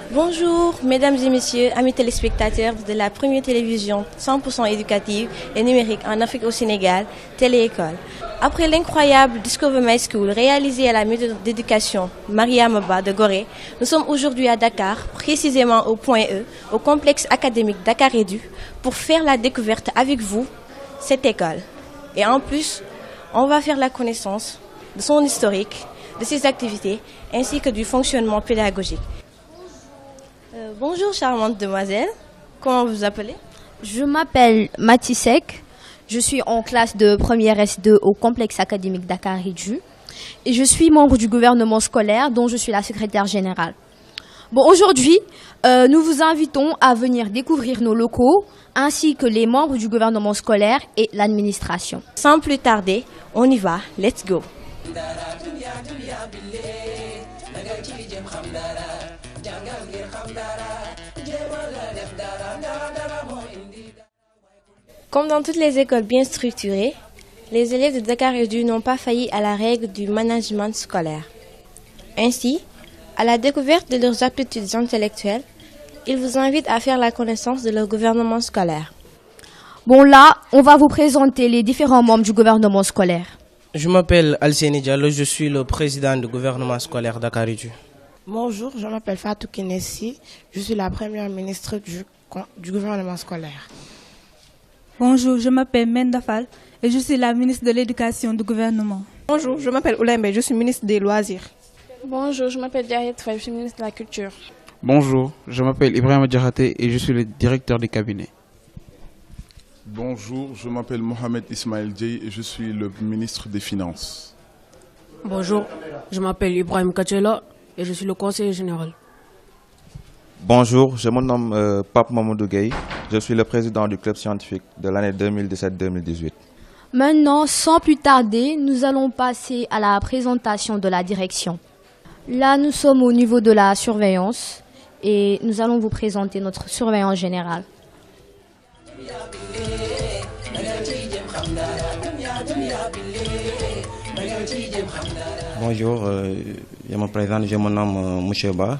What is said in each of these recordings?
Bonjour, mesdames et messieurs, amis téléspectateurs de la première télévision 100% éducative et numérique en Afrique au Sénégal, Télé-École. Après l'incroyable Discover My School réalisé à la méthode d'éducation Mariama Ba de Gorée, nous sommes aujourd'hui à Dakar, précisément au point E, au complexe académique Dakar Edu, pour faire la découverte avec vous cette école. Et en plus, on va faire la connaissance de son historique, de ses activités, ainsi que du fonctionnement pédagogique. Bonjour charmante demoiselle, comment vous appelez? Je m'appelle Matisek, je suis en classe de première S2 au complexe académique Dakar Edu et je suis membre du gouvernement scolaire dont je suis la secrétaire générale. Bon, aujourd'hui, nous vous invitons à venir découvrir nos locaux ainsi que les membres du gouvernement scolaire et l'administration. Sans plus tarder, on y va, let's go! Comme dans toutes les écoles bien structurées, les élèves de Dakar Edu n'ont pas failli à la règle du management scolaire. Ainsi, à la découverte de leurs aptitudes intellectuelles, ils vous invitent à faire la connaissance de leur gouvernement scolaire. Bon là, on va vous présenter les différents membres du gouvernement scolaire. Je m'appelle Alseni Diallo, je suis le président du gouvernement scolaire Dakar Edu. Bonjour, je m'appelle Fatou Kinessi, je suis la première ministre du gouvernement scolaire. Bonjour, je m'appelle Menda Fall et je suis la ministre de l'Éducation du gouvernement. Bonjour, je m'appelle Oulaimbe, je suis ministre des Loisirs. Bonjour, je m'appelle Diarret Faye, je suis ministre de la Culture. Bonjour, je m'appelle Ibrahim Djahate et je suis le directeur du cabinet. Bonjour, je m'appelle Mohamed Ismaël Dieye et je suis le ministre des Finances. Bonjour, je m'appelle Ibrahim Kachela et je suis le conseiller général. Bonjour, je me nomme Pape Mamoudou Gueye, je suis le président du club scientifique de l'année 2017-2018. Maintenant, sans plus tarder, nous allons passer à la présentation de la direction. Là, nous sommes au niveau de la surveillance et nous allons vous présenter notre surveillant général. Bonjour, je me présente, je me nomme Mouché Ba,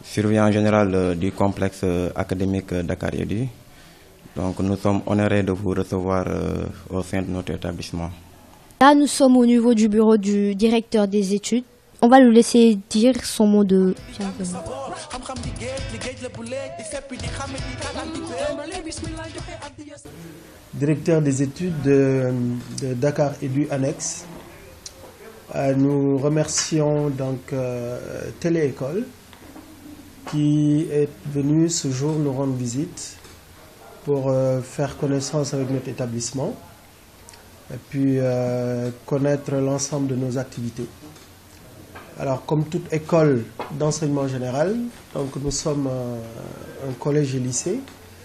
surveillant général du complexe académique Dakar Edu. Donc nous sommes honorés de vous recevoir au sein de notre établissement. Là, nous sommes au niveau du bureau du directeur des études. On va lui laisser dire son mot de bienvenue. Directeur des études de Dakar Edu Annexe. Nous remercions donc Télé-École qui est venu ce jour nous rendre visite pour faire connaissance avec notre établissement et puis connaître l'ensemble de nos activités. Alors, comme toute école d'enseignement général, donc nous sommes un collège et lycée.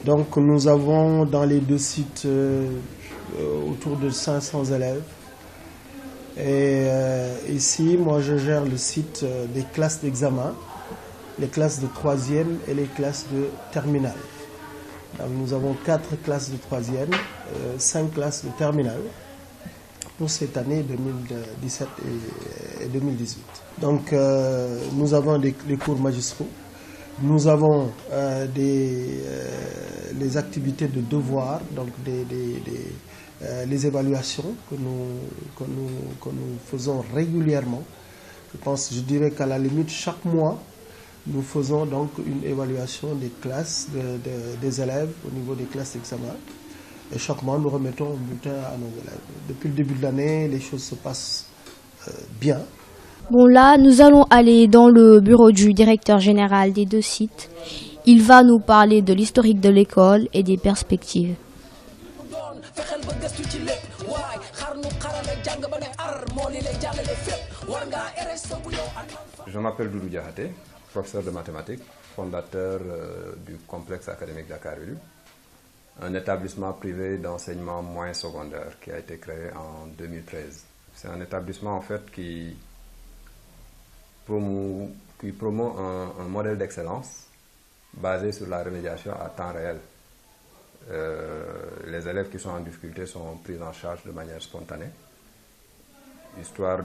Donc, nous avons dans les deux sites autour de 500 élèves. Et ici, moi, je gère le site des classes d'examen, les classes de 3e et les classes de terminale. Donc, nous avons 4 classes de 3e, 5 classes de terminale pour cette année 2017 et 2018. Donc, nous avons les cours magistraux, nous avons les activités de devoir, donc les évaluations que nous faisons régulièrement. Je dirais qu'à la limite, chaque mois, nous faisons donc une évaluation des classes, des élèves au niveau des classes d'examen. Et chaque mois, nous remettons un bulletin à nos élèves. Depuis le début de l'année, les choses se passent bien. Bon là, nous allons aller dans le bureau du directeur général des deux sites. Il va nous parler de l'historique de l'école et des perspectives. Je m'appelle Doudou Diahate, professeur de mathématiques, fondateur du complexe académique Dakar Edu. un établissement privé d'enseignement moyen secondaire qui a été créé en 2013. C'est un établissement en fait qui promeut un modèle d'excellence basé sur la remédiation à temps réel. Les élèves qui sont en difficulté sont pris en charge de manière spontanée, histoire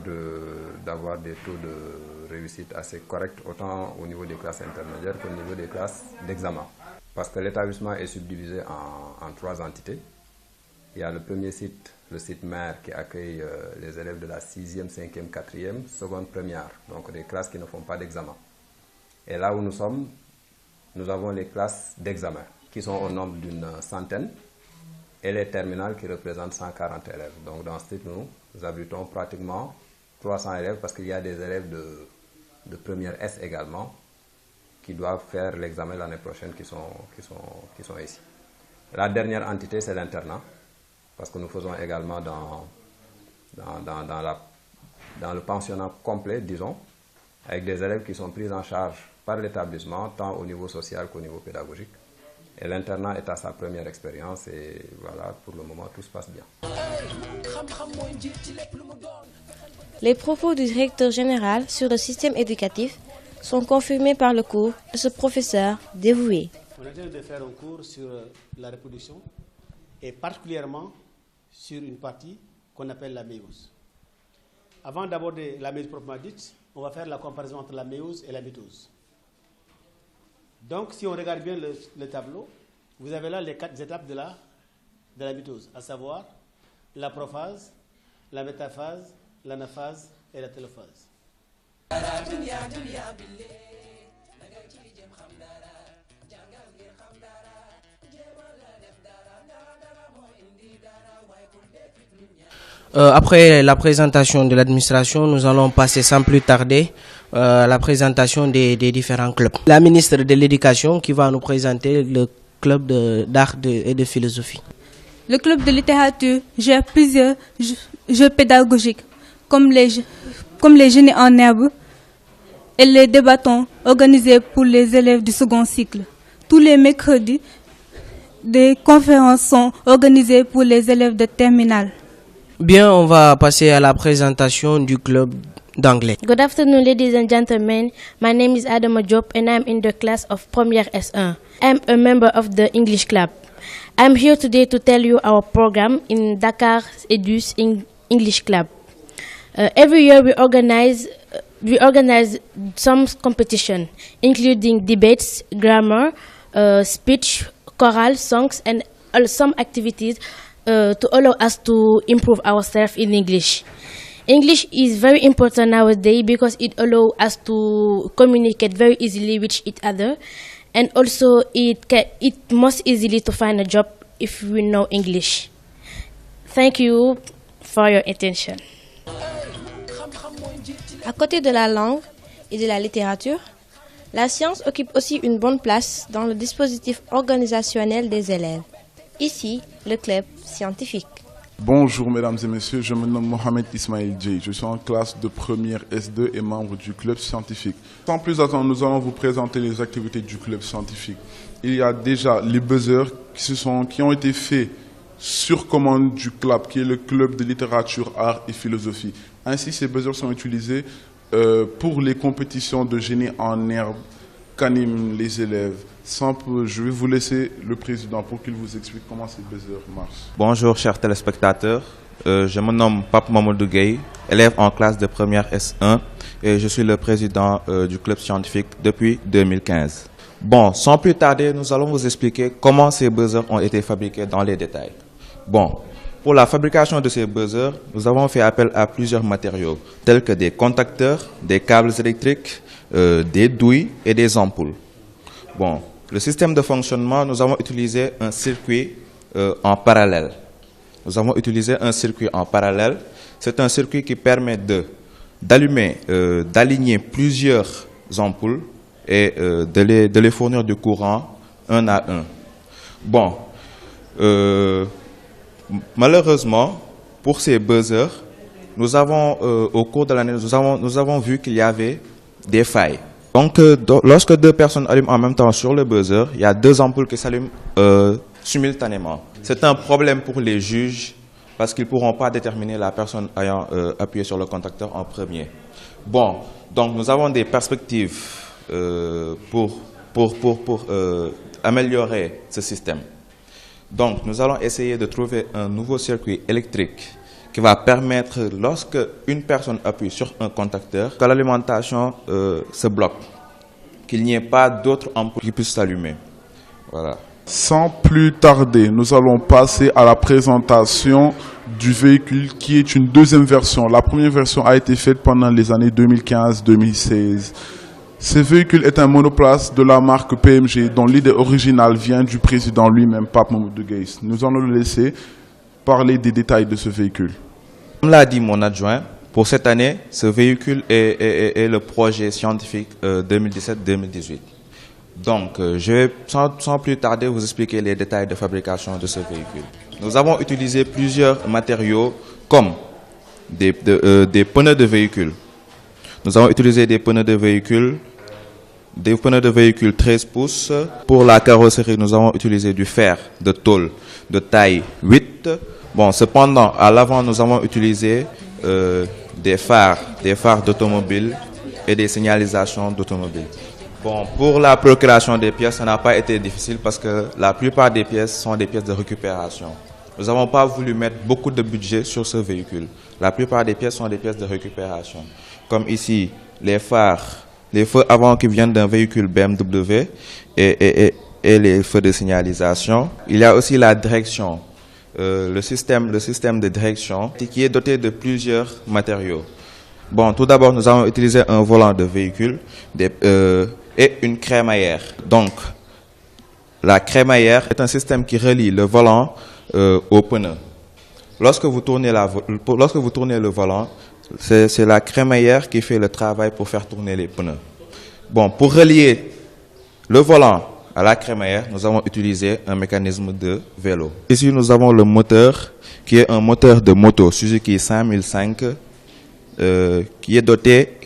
d'avoir des taux de réussite assez corrects, autant au niveau des classes intermédiaires qu'au niveau des classes d'examen. Parce que l'établissement est subdivisé en 3 entités. Il y a le premier site, le site mère, qui accueille les élèves de la 6e, 5e, 4e, seconde, première, donc des classes qui ne font pas d'examen. Et là où nous sommes, nous avons les classes d'examen, qui sont au nombre d'une centaine, et les terminales qui représentent 140 élèves. Donc dans ce site, nous abritons pratiquement 300 élèves, parce qu'il y a des élèves de première S également, qui doivent faire l'examen l'année prochaine, qui sont ici. La dernière entité, c'est l'internat, parce que nous faisons également dans le pensionnat complet, disons, avec des élèves qui sont pris en charge par l'établissement, tant au niveau social qu'au niveau pédagogique. Et l'internat est à sa première expérience et voilà, pour le moment, tout se passe bien. Les propos du directeur général sur le système éducatif sont confirmés par le cours de ce professeur dévoué. On est en train de faire un cours sur la reproduction et particulièrement sur une partie qu'on appelle la méiose. Avant d'aborder la méiose proprement dite, on va faire la comparaison entre la méiose et la mitose. Donc, si on regarde bien le tableau, vous avez là les 4 étapes de la mitose, à savoir la prophase, la métaphase, l'anaphase et la télophase. Après la présentation de l'administration, nous allons passer sans plus tarder à la présentation des différents clubs. La ministre de l'Éducation qui va nous présenter le club d'art et de philosophie. Le club de littérature gère plusieurs jeux pédagogiques, comme les génies en herbe et les débattons organisés pour les élèves du second cycle. Tous les mercredis, des conférences sont organisées pour les élèves de terminale. Bien, on va passer à la présentation du club d'anglais. Good afternoon, ladies and gentlemen. My name is Adama Diop and I'm in the class of Première S1. I'm a member of the English club. I'm here today to tell you our program in Dakar Edu's English Club. Every year we organize some competition, including debates, grammar, speech, choral, songs, and some activities to allow us to improve ourselves in English. English is very important nowadays because it allows us to communicate very easily with each other, and also it most easily to find a job if we know English. Thank you for your attention. À côté de la langue et de la littérature, la science occupe aussi une bonne place dans le dispositif organisationnel des élèves. Ici, le club scientifique. Bonjour mesdames et messieurs, je me nomme Mohamed Ismail Djei. Je suis en classe de première S2 et membre du club scientifique. Sans plus attendre, nous allons vous présenter les activités du club scientifique. Il y a déjà les buzzers qui ont été faits sur commande du club, qui est le club de littérature, art et philosophie. Ainsi, ces buzzers sont utilisés pour les compétitions de génie en herbe qu'animent les élèves. Je vais vous laisser le président pour qu'il vous explique comment ces buzzers marchent. Bonjour chers téléspectateurs, je me nomme Pape Mamadou Gueye, élève en classe de première S1 et je suis le président du club scientifique depuis 2015. Bon, sans plus tarder, nous allons vous expliquer comment ces buzzers ont été fabriqués dans les détails. Bon, pour la fabrication de ces buzzers, nous avons fait appel à plusieurs matériaux, tels que des contacteurs, des câbles électriques, des douilles et des ampoules. Bon, le système de fonctionnement, nous avons utilisé un circuit en parallèle. C'est un circuit qui permet d'aligner plusieurs ampoules et de les fournir du courant un à un. Bon, malheureusement, pour ces buzzers, au cours de l'année, nous avons vu qu'il y avait des failles. Donc, lorsque 2 personnes allument en même temps sur le buzzer, il y a 2 ampoules qui s'allument simultanément. C'est un problème pour les juges parce qu'ils ne pourront pas déterminer la personne ayant appuyé sur le contacteur en premier. Bon, donc nous avons des perspectives pour améliorer ce système. Donc nous allons essayer de trouver un nouveau circuit électrique qui va permettre, lorsque une personne appuie sur un contacteur, que l'alimentation se bloque, qu'il n'y ait pas d'autres ampoules qui puissent s'allumer. Voilà. Sans plus tarder, nous allons passer à la présentation du véhicule qui est une deuxième version. La première version a été faite pendant les années 2015-2016. Ce véhicule est un monoplace de la marque PMG dont l'idée originale vient du président lui-même, Pape Mamadou Gueye. Nous allons le laisser parler des détails de ce véhicule. Comme l'a dit mon adjoint, pour cette année, ce véhicule est le projet scientifique 2017-2018. Donc, je vais sans plus tarder vous expliquer les détails de fabrication de ce véhicule. Nous avons utilisé plusieurs matériaux comme des pneus de véhicule. Nous avons utilisé des pneus de véhicule 13 pouces. Pour la carrosserie, nous avons utilisé du fer de tôle de taille 8. Bon, cependant, à l'avant, nous avons utilisé des phares d'automobile et des signalisations d'automobile. Bon, pour la procuration des pièces, ça n'a pas été difficile parce que la plupart des pièces sont des pièces de récupération. Nous n'avons pas voulu mettre beaucoup de budget sur ce véhicule. La plupart des pièces sont des pièces de récupération. Comme ici, les feux avant qui viennent d'un véhicule BMW et les feux de signalisation. Il y a aussi la direction, le système de direction qui est doté de plusieurs matériaux. Bon, tout d'abord, nous avons utilisé un volant de véhicule et une crémaillère. Donc, la crémaillère est un système qui relie le volant au pneu. Lorsque vous tournez le volant, c'est la crémaillère qui fait le travail pour faire tourner les pneus. Bon, pour relier le volant à la crémaillère, nous avons utilisé un mécanisme de vélo. Ici, nous avons le moteur, qui est un moteur de moto Suzuki 5005, qui est doté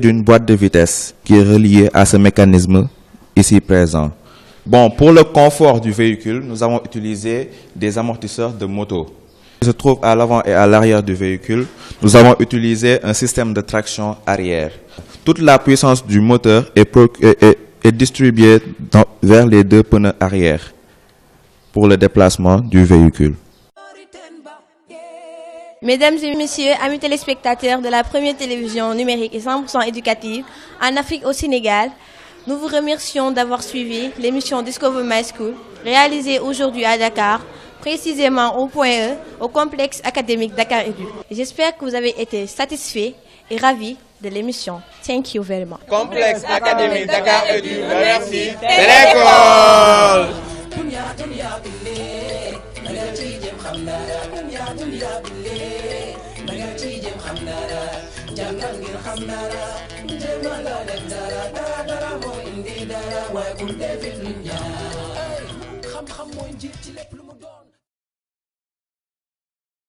d'une boîte de vitesse qui est reliée à ce mécanisme ici présent. Bon, pour le confort du véhicule, nous avons utilisé des amortisseurs de moto. Qui se trouvent à l'avant et à l'arrière du véhicule. Nous avons utilisé un système de traction arrière. Toute la puissance du moteur est distribuée vers les deux pneus arrière pour le déplacement du véhicule. Mesdames et messieurs, amis téléspectateurs de la première télévision numérique et 100% éducative en Afrique au Sénégal, nous vous remercions d'avoir suivi l'émission Discover My School, réalisée aujourd'hui à Dakar, précisément au point E, au complexe académique Dakar Edu. J'espère que vous avez été satisfaits et ravis de l'émission. Thank you very much. Complexe académique Dakar Edu, merci. Télécole. xam-xam mooy njiit ci lépp